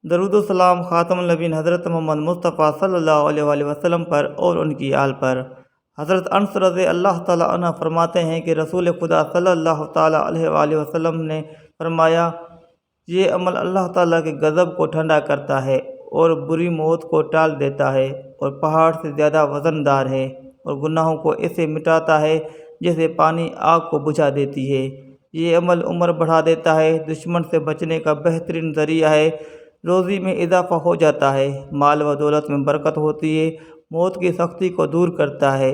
درود و سلام خاتم النبیین حضرت محمد مصطفیٰ صلی اللہ علیہ وآلہ وسلم پر اور ان کی آل پر۔ حضرت انس رضی اللہ تعالیٰ عنہ فرماتے ہیں کہ رسول خدا صلی اللہ تعالیٰ علیہ وآلہ وسلم نے فرمایا، یہ عمل اللہ تعالیٰ کے غضب کو ٹھنڈا کرتا ہے اور بری موت کو ٹال دیتا ہے اور پہاڑ سے زیادہ وزن دار ہے اور گناہوں کو ایسے مٹاتا ہے جیسے پانی آگ کو بجھا دیتی ہے۔ یہ عمل عمر بڑھا دیتا ہے، دشمن سے بچنے کا بہترین ذریعہ ہے، روزی میں اضافہ ہو جاتا ہے، مال و دولت میں برکت ہوتی ہے، موت کی سختی کو دور کرتا ہے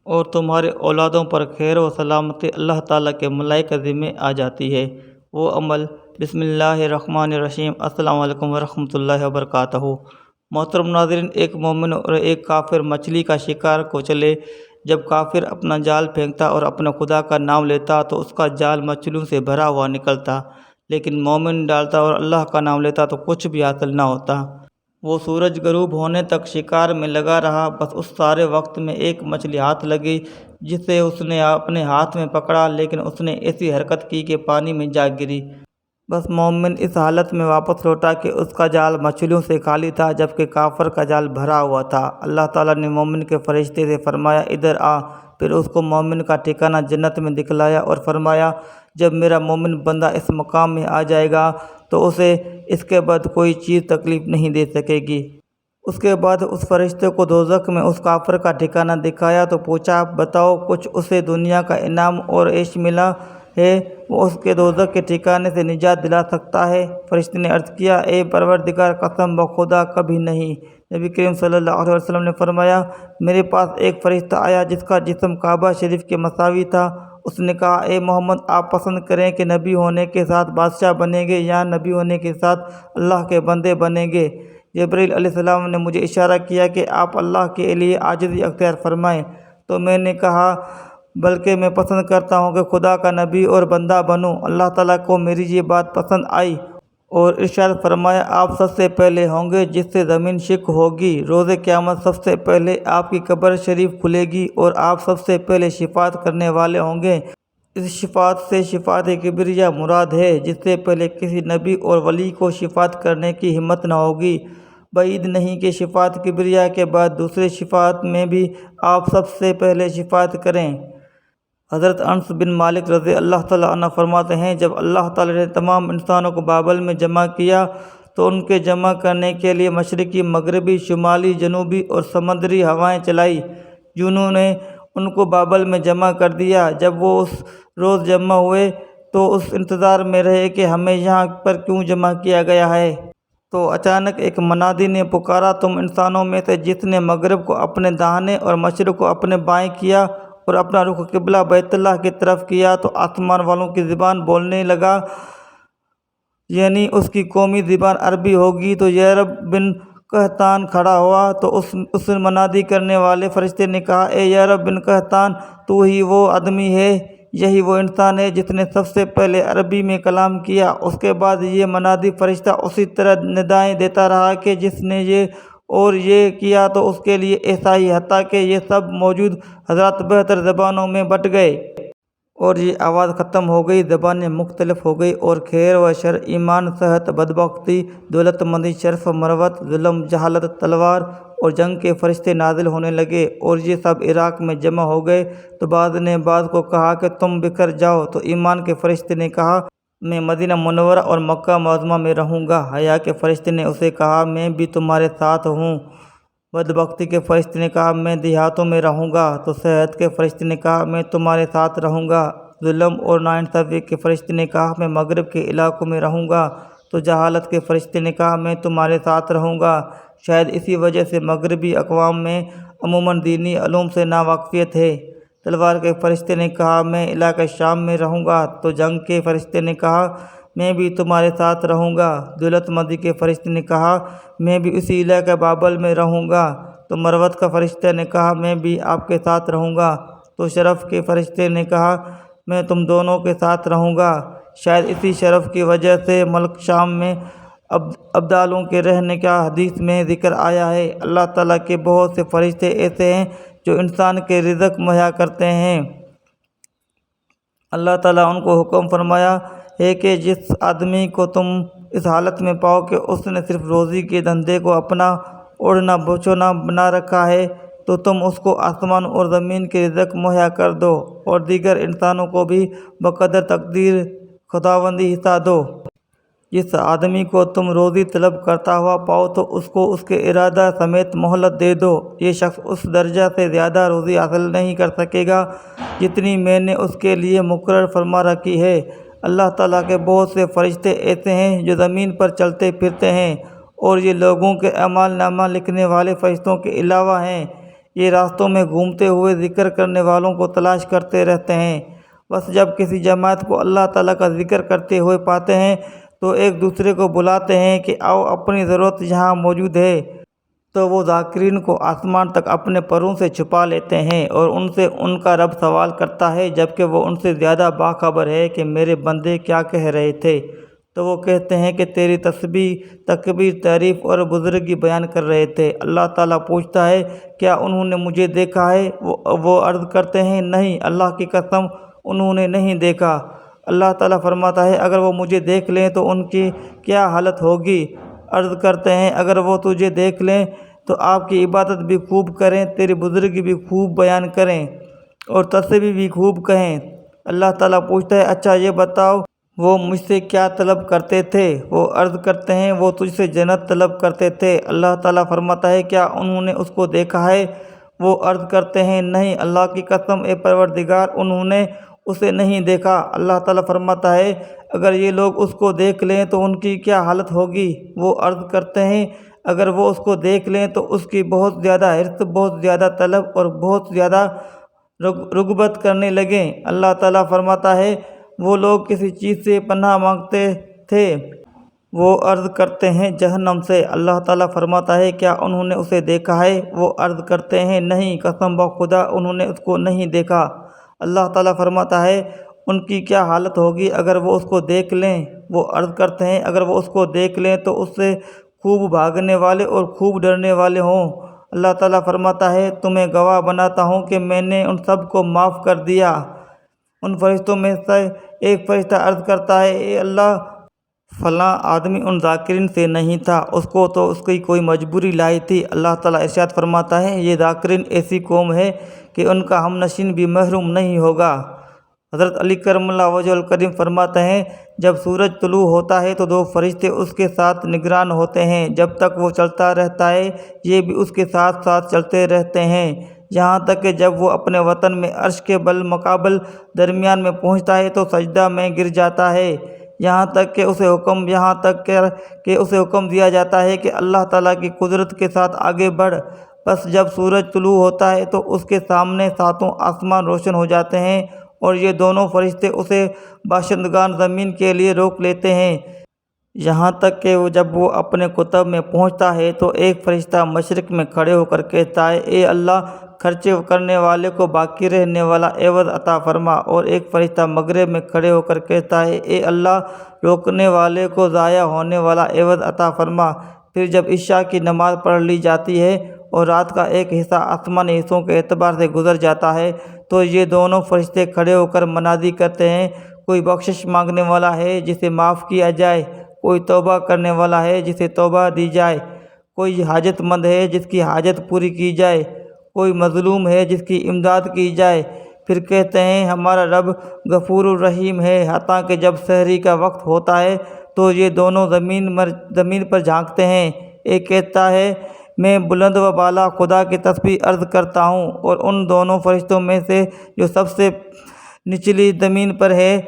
اور تمہارے اولادوں پر خیر و سلامتی اللہ تعالیٰ کے ملائکہ ذمے آ جاتی ہے۔ وہ عمل بسم اللہ الرحمن الرحیم۔ السلام علیکم ورحمۃ اللہ وبرکاتہ۔ محترم ناظرین، ایک مومن اور ایک کافر مچھلی کا شکار کو چلے۔ جب کافر اپنا جال پھینکتا اور اپنے خدا کا نام لیتا تو اس کا جال مچھلیوں سے بھرا ہوا نکلتا، لیکن مومن ڈالتا اور اللہ کا نام لیتا تو کچھ بھی حاصل نہ ہوتا۔ وہ سورج غروب ہونے تک شکار میں لگا رہا، بس اس سارے وقت میں ایک مچھلی ہاتھ لگی جسے اس نے اپنے ہاتھ میں پکڑا، لیکن اس نے ایسی حرکت کی کہ پانی میں جا گری۔ بس مومن اس حالت میں واپس لوٹا کہ اس کا جال مچھلیوں سے خالی تھا، جبکہ کافر کا جال بھرا ہوا تھا۔ اللہ تعالیٰ نے مومن کے فرشتے سے فرمایا، ادھر آ۔ پھر اس کو مومن کا ٹھکانہ جنت میں دکھلایا اور فرمایا، جب میرا مومن بندہ اس مقام میں آ جائے گا تو اسے اس کے بعد کوئی چیز تکلیف نہیں دے سکے گی۔ اس کے بعد اس فرشتے کو دوزخ میں اس کافر کا ٹھکانہ دکھایا تو پوچھا، بتاؤ کچھ اسے دنیا کا انعام اور عیش ملا ہے، وہ اس کے دوزخ کے ٹھکانے سے نجات دلا سکتا ہے؟ فرشتے نے عرض کیا، اے پروردگار، قسم بخدا کبھی نہیں۔ نبی کریم صلی اللہ علیہ وسلم نے فرمایا، میرے پاس ایک فرشتہ آیا جس کا جسم کعبہ شریف کے مساوی تھا۔ اس نے کہا، اے محمد، آپ پسند کریں کہ نبی ہونے کے ساتھ بادشاہ بنیں گے یا نبی ہونے کے ساتھ اللہ کے بندے بنیں گے؟ جبرائیل علیہ السلام نے مجھے اشارہ کیا کہ آپ اللہ کے لیے عاجزی اختیار فرمائیں، تو میں نے کہا، بلکہ میں پسند کرتا ہوں کہ خدا کا نبی اور بندہ بنوں۔ اللہ تعالیٰ کو میری یہ بات پسند آئی اور ارشاد فرمایا، آپ سب سے پہلے ہوں گے جس سے زمین شق ہوگی۔ روز قیامت سب سے پہلے آپ کی قبر شریف کھلے گی اور آپ سب سے پہلے شفاعت کرنے والے ہوں گے۔ اس شفاعت سے شفاعت کبریہ مراد ہے، جس سے پہلے کسی نبی اور ولی کو شفاعت کرنے کی ہمت نہ ہوگی۔ بعید نہیں کہ شفاعت کبریہ کے بعد دوسرے شفاعت میں بھی آپ سب سے پہلے شفاعت کریں۔ حضرت انس بن مالک رضی اللہ تعالیٰ عنہ فرماتے ہیں، جب اللہ تعالیٰ نے تمام انسانوں کو بابل میں جمع کیا تو ان کے جمع کرنے کے لیے مشرقی، مغربی، شمالی، جنوبی اور سمندری ہوائیں چلائی، جنہوں نے ان کو بابل میں جمع کر دیا۔ جب وہ اس روز جمع ہوئے تو اس انتظار میں رہے کہ ہمیں یہاں پر کیوں جمع کیا گیا ہے، تو اچانک ایک منادی نے پکارا، تم انسانوں میں سے جس نے مغرب کو اپنے داہنے اور مشرق کو اپنے بائیں کیا اور اپنا رخ قبلہ بیت اللہ کی طرف کیا، تو آسمان والوں کی زبان بولنے لگا، یعنی اس کی قومی زبان عربی ہوگی۔ تو یرب بن قحطان کھڑا ہوا تو اس منادی کرنے والے فرشتے نے کہا، اے یرب بن قحطان، تو ہی وہ آدمی ہے، یہی وہ انسان ہے جس نے سب سے پہلے عربی میں کلام کیا۔ اس کے بعد یہ منادی فرشتہ اسی طرح ندائیں دیتا رہا کہ جس نے یہ اور یہ کیا تو اس کے لیے ایسا ہی، حتیٰ کہ یہ سب موجود حضرات بہتر زبانوں میں بٹ گئے اور یہ آواز ختم ہو گئی، زبانیں مختلف ہو گئی اور خیر و شر، ایمان، صحت، بدبختی، دولت مندی، شرف، مروت، ظلم، جہالت، تلوار اور جنگ کے فرشتے نازل ہونے لگے اور یہ سب عراق میں جمع ہو گئے۔ تو بعض نے بعض کو کہا کہ تم بکھر جاؤ، تو ایمان کے فرشتے نے کہا، میں مدینہ منورہ اور مکہ معظمہ میں رہوں گا۔ حیا کے فرشتے نے اسے کہا، میں بھی تمہارے ساتھ ہوں۔ بدبختی کے فرشتے نے کہا، میں دیہاتوں میں رہوں گا۔ تو صحت کے فرشتے نے کہا، میں تمہارے ساتھ رہوں گا۔ ظلم اور ناانصافی کے فرشتے نے کہا، میں مغرب کے علاقوں میں رہوں گا۔ تو جہالت کے فرشتے نے کہا، میں تمہارے ساتھ رہوں گا۔ شاید اسی وجہ سے مغربی اقوام میں عموماً دینی علوم سے ناواقفیت ہے۔ تلوار کے فرشتے نے کہا، میں علاقہ شام میں رہوں گا۔ تو جنگ کے فرشتے نے کہا، میں بھی تمہارے ساتھ رہوں گا۔ دولت مندی کے فرشتے نے کہا، میں بھی اسی علاقہ بابل میں رہوں گا۔ تو مروت کا فرشتہ نے کہا، میں بھی آپ کے ساتھ رہوں گا۔ تو شرف کے فرشتے نے کہا، میں تم دونوں کے ساتھ رہوں گا۔ شاید اسی شرف کی وجہ سے ملک شام میں ابدالوں کے رہنے کا حدیث میں ذکر آیا ہے۔ اللہ تعالیٰ کے بہت سے فرشتے ایسے ہیں جو انسان کے رزق مہیا کرتے ہیں۔ اللہ تعالیٰ ان کو حکم فرمایا ہے کہ جس آدمی کو تم اس حالت میں پاؤ کہ اس نے صرف روزی کے دھندے کو اپنا اوڑھنا بچھونا بنا رکھا ہے، تو تم اس کو آسمان اور زمین کے رزق مہیا کر دو اور دیگر انسانوں کو بھی بقدر تقدیر خداوندی حصہ دو۔ جس آدمی کو تم روزی طلب کرتا ہوا پاؤ تو اس کو اس کے ارادہ سمیت مہلت دے دو۔ یہ شخص اس درجہ سے زیادہ روزی حاصل نہیں کر سکے گا جتنی میں نے اس کے لیے مقرر فرما رکھی ہے۔ اللہ تعالیٰ کے بہت سے فرشتے ایسے ہیں جو زمین پر چلتے پھرتے ہیں، اور یہ لوگوں کے اعمال نامہ لکھنے والے فرشتوں کے علاوہ ہیں۔ یہ راستوں میں گھومتے ہوئے ذکر کرنے والوں کو تلاش کرتے رہتے ہیں۔ بس جب کسی جماعت کو اللہ تعالیٰ کا ذکر کرتے ہوئے پاتے ہیں تو ایک دوسرے کو بلاتے ہیں کہ آؤ، اپنی ضرورت یہاں موجود ہے، تو وہ ذاکرین کو آسمان تک اپنے پروں سے چھپا لیتے ہیں اور ان سے ان کا رب سوال کرتا ہے، جبکہ وہ ان سے زیادہ باخبر ہے کہ میرے بندے کیا کہہ رہے تھے۔ تو وہ کہتے ہیں کہ تیری تسبیح، تکبیر، تعریف اور بزرگی بیان کر رہے تھے۔ اللہ تعالیٰ پوچھتا ہے، کیا انہوں نے مجھے دیکھا ہے؟ وہ عرض کرتے ہیں، نہیں، اللہ کی قسم انہوں نے نہیں دیکھا۔ اللہ تعالیٰ فرماتا ہے، اگر وہ مجھے دیکھ لیں تو ان کی کیا حالت ہوگی؟ عرض کرتے ہیں، اگر وہ تجھے دیکھ لیں تو آپ کی عبادت بھی خوب کریں، تیری بزرگی بھی خوب بیان کریں اور تسبیح بھی خوب کہیں۔ اللہ تعالیٰ پوچھتا ہے، اچھا یہ بتاؤ وہ مجھ سے کیا طلب کرتے تھے؟ وہ عرض کرتے ہیں، وہ تجھ سے جنت طلب کرتے تھے۔ اللہ تعالیٰ فرماتا ہے، کیا انہوں نے اس کو دیکھا ہے؟ وہ عرض کرتے ہیں، نہیں، اللہ کی قسم اے پروردگار انہوں نے اسے نہیں دیکھا۔ اللہ تعالیٰ فرماتا ہے، اگر یہ لوگ اس کو دیکھ لیں تو ان کی کیا حالت ہوگی؟ وہ عرض کرتے ہیں، اگر وہ اس کو دیکھ لیں تو اس کی بہت زیادہ حرص، بہت زیادہ طلب اور بہت زیادہ رغبت کرنے لگیں۔ اللہ تعالیٰ فرماتا ہے، وہ لوگ کسی چیز سے پناہ مانگتے تھے؟ وہ عرض کرتے ہیں، جہنم سے۔ اللہ تعالیٰ فرماتا ہے، کیا انہوں نے اسے دیکھا ہے؟ وہ عرض کرتے ہیں، نہیں، قسم بخدا انہوں نے اس کو نہیں دیکھا۔ اللہ تعالیٰ فرماتا ہے، ان کی کیا حالت ہوگی اگر وہ اس کو دیکھ لیں؟ وہ عرض کرتے ہیں، اگر وہ اس کو دیکھ لیں تو اس سے خوب بھاگنے والے اور خوب ڈرنے والے ہوں۔ اللہ تعالیٰ فرماتا ہے، تمہیں گواہ بناتا ہوں کہ میں نے ان سب کو معاف کر دیا۔ ان فرشتوں میں سے ایک فرشتہ عرض کرتا ہے، اے اللہ، فلاں آدمی ان ذاکرین سے نہیں تھا، اس کو تو اس کی کوئی مجبوری لائی تھی۔ اللہ تعالیٰ ارشاد فرماتا ہے، یہ ذاکرین ایسی قوم ہے کہ ان کا ہم نشین بھی محروم نہیں ہوگا۔ حضرت علی کرم اللہ وجہ الکریم فرماتے ہیں، جب سورج طلوع ہوتا ہے تو 2 فرشتے اس کے ساتھ نگران ہوتے ہیں، جب تک وہ چلتا رہتا ہے یہ بھی اس کے ساتھ ساتھ چلتے رہتے ہیں، یہاں تک کہ جب وہ اپنے وطن میں عرش کے بالمقابل درمیان میں پہنچتا ہے تو سجدہ میں گر جاتا ہے، یہاں تک کہ اسے حکم دیا جاتا ہے کہ اللہ تعالیٰ کی قدرت کے ساتھ آگے بڑھ۔ بس جب سورج طلوع ہوتا ہے تو اس کے سامنے 7 آسمان روشن ہو جاتے ہیں اور یہ دونوں فرشتے اسے باشندگان زمین کے لیے روک لیتے ہیں، یہاں تک کہ جب وہ اپنے کتب میں پہنچتا ہے تو ایک فرشتہ مشرق میں کھڑے ہو کر کہتا ہے، اے اللہ، خرچ کرنے والے کو باقی رہنے والا عوض عطا فرما، اور ایک فرشتہ مغرب میں کھڑے ہو کر کہتا ہے، اے اللہ، روکنے والے کو ضائع ہونے والا عوض عطا فرما۔ پھر جب عشاء کی نماز پڑھ لی جاتی ہے اور رات کا ایک حصہ آسمانی حصوں کے اعتبار سے گزر جاتا ہے تو یہ دونوں فرشتے کھڑے ہو کر منادی کرتے ہیں، کوئی بخشش مانگنے والا ہے جسے معاف کیا جائے، کوئی توبہ کرنے والا ہے جسے توبہ دی جائے، کوئی حاجت مند ہے جس کی حاجت پوری کی جائے، کوئی مظلوم ہے جس کی امداد کی جائے۔ پھر کہتے ہیں، ہمارا رب غفور الرحیم ہے۔ حتیٰ کہ جب سحری کا وقت ہوتا ہے تو یہ دونوں زمین پر جھانکتے ہیں، ایک کہتا ہے، میں بلند و بالا خدا کی تسبیح عرض کرتا ہوں، اور ان دونوں فرشتوں میں سے جو سب سے نچلی زمین پر ہے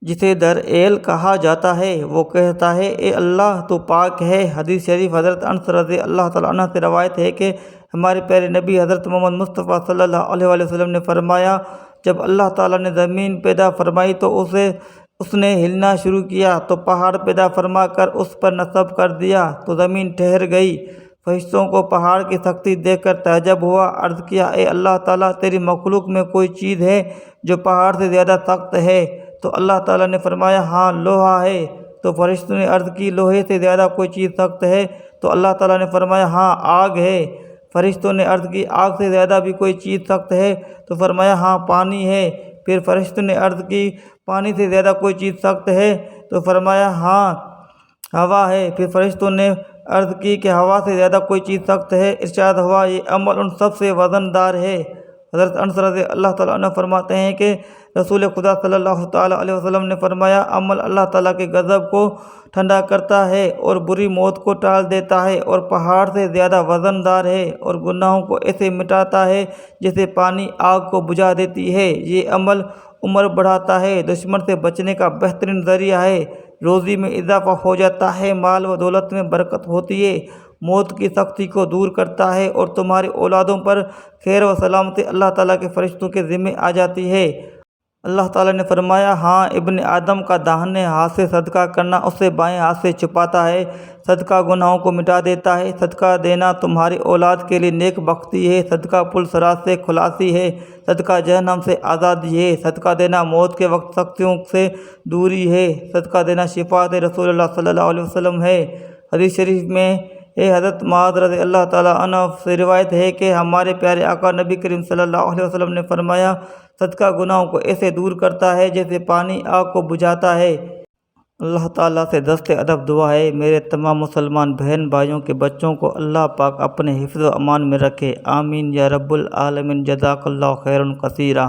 جسے در ایل کہا جاتا ہے، وہ کہتا ہے، اے اللہ، تو پاک ہے۔ حدیث شریف حضرت انس رضی اللہ تعالیٰ عنہ سے روایت ہے کہ ہمارے پیارے نبی حضرت محمد مصطفیٰ صلی اللہ علیہ وآلہ وسلم نے فرمایا، جب اللہ تعالیٰ نے زمین پیدا فرمائی تو اس نے ہلنا شروع کیا، تو پہاڑ پیدا فرما کر اس پر نصب کر دیا تو زمین ٹھہر گئی۔ فرشتوں کو پہاڑ کی سختی دیکھ کر تعجب ہوا، عرض کیا، اے اللہ تعالیٰ، تیری مخلوق میں کوئی چیز ہے جو پہاڑ سے زیادہ سخت ہے؟ تو اللہ تعالیٰ نے فرمایا، ہاں، لوہا ہے۔ تو فرشتوں نے عرض کی، لوہے سے زیادہ کوئی چیز سخت ہے؟ تو اللہ تعالیٰ نے فرمایا، ہاں، آگ ہے۔ فرشتوں نے عرض کی، آگ سے زیادہ بھی کوئی چیز سخت ہے؟ تو فرمایا، ہاں، پانی ہے۔ پھر فرشتوں نے عرض کی، پانی سے زیادہ کوئی چیز سخت ہے؟ تو فرمایا، ہاں۔ ہوا ہے۔ پھر فرشتوں نے عرض کی کہ ہوا سے زیادہ کوئی چیز سخت ہے؟ ارشاد ہوا یہ عمل ان سب سے وزن دار ہے۔ حضرت انس رضی اللہ تعالیٰ عنہ فرماتے ہیں کہ رسول خدا صلی اللہ تعالیٰ علیہ وسلم نے فرمایا عمل اللہ تعالیٰ کے غضب کو ٹھنڈا کرتا ہے اور بری موت کو ٹال دیتا ہے اور پہاڑ سے زیادہ وزن دار ہے اور گناہوں کو ایسے مٹاتا ہے جیسے پانی آگ کو بجھا دیتی ہے۔ یہ عمل عمر بڑھاتا ہے، دشمن سے بچنے کا بہترین ذریعہ ہے، روزی میں اضافہ ہو جاتا ہے، مال و دولت میں برکت ہوتی ہے، موت کی سختی کو دور کرتا ہے اور تمہاری اولادوں پر خیر و سلامتی اللہ تعالیٰ کے فرشتوں کے ذمے آ جاتی ہے۔ اللہ تعالیٰ نے فرمایا ہاں ابن آدم کا داہنے ہاتھ سے صدقہ کرنا اسے بائیں ہاتھ سے چھپاتا ہے، صدقہ گناہوں کو مٹا دیتا ہے، صدقہ دینا تمہاری اولاد کے لیے نیک بختی ہے، صدقہ پل صراط سے خلاصی ہے، صدقہ جہنم سے آزادی ہے، صدقہ دینا موت کے وقت سختیوں سے دوری ہے، صدقہ دینا شفاعت رسول اللہ صلی اللہ علیہ وسلم ہے۔ حدیث شریف میں حضرت معاذ رضی اللہ تعالیٰ عنہ سے روایت ہے کہ ہمارے پیارے آقا نبی کریم صلی اللہ علیہ وسلم نے فرمایا صدقہ گناہوں کو ایسے دور کرتا ہے جیسے پانی آگ کو بجھاتا ہے۔ اللہ تعالیٰ سے دست ادب دعا ہے میرے تمام مسلمان بہن بھائیوں کے بچوں کو اللہ پاک اپنے حفظ و امان میں رکھے، آمین یا رب العالمین۔ جزاک اللہ خیرا کثیرا۔